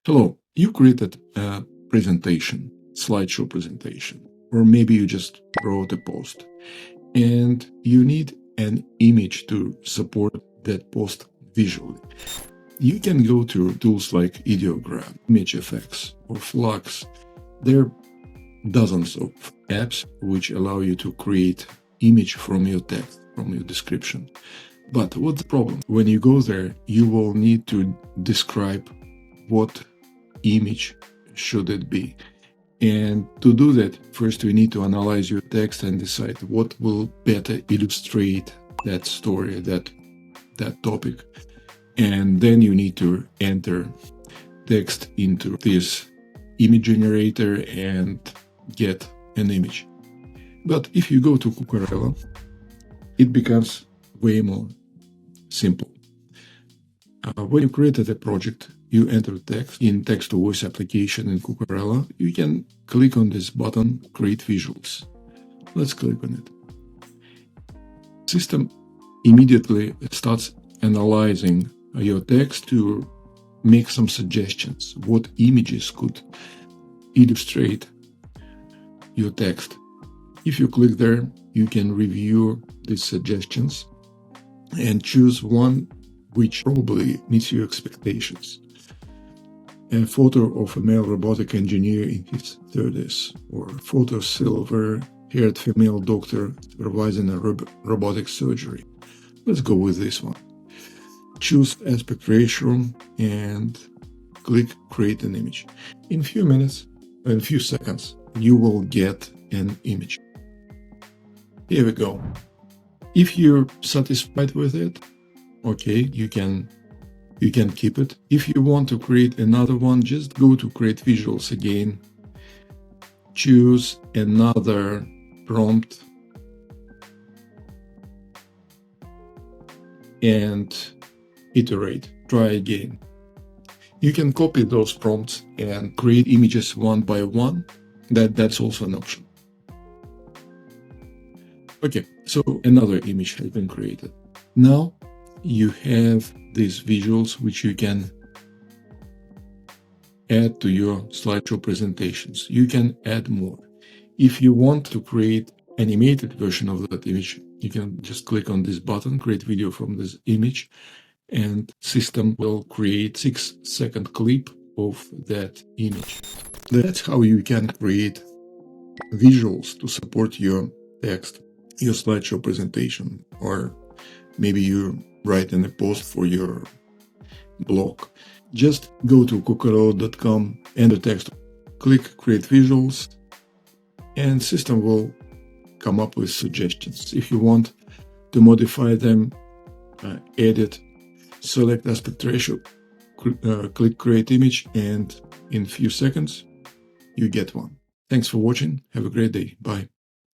Hello, you created a presentation, slideshow presentation, or maybe you just wrote a post and you need an image to support that post visually. You can go to tools like Ideogram, Image Effects, or Flux. There are dozens of apps which allow you to create image from your text, from your description. But what's the problem? When you go there, you will need to describe what image should it be. And to do that, first we need to analyze your text and decide what will better illustrate that story, that topic. And then you need to enter text into this image generator and get an image. But if you go to Kukarella, it becomes way more simple. When you created a project, you enter text in text-to-voice application in Kukarella. You can click on this button, Create Visuals. Let's click on it. System immediately starts analyzing your text to make some suggestions. What images could illustrate your text? If you click there, you can review these suggestions and choose one which probably meets your expectations. A photo of a male robotic engineer in his 30s, or a photo of silver-haired female doctor supervising a robotic surgery. Let's go with this one. Choose aspect ratio and click Create an Image. In a few seconds, you will get an image. Here we go. If you're satisfied with it, okay, you can keep it. If you want to create another one, just go to Create Visuals again, choose another prompt, and iterate. Try again. You can copy those prompts and create images one by one. That's also an option. Okay, so another image has been created. Now you have these visuals which you can add to your slideshow presentations. You can add more. If you want to create animated version of that image, you can just click on this button, create video from this image, and system will create 6-second clip of that image. That's how you can create visuals to support your text, your slideshow presentation, or maybe you write in a post for your blog. Just go to kukarella.com, enter text, click Create Visuals, and system will come up with suggestions. If you want to modify them, edit, select aspect ratio, click Create Image, and in a few seconds, you get one. Thanks for watching. Have a great day. Bye.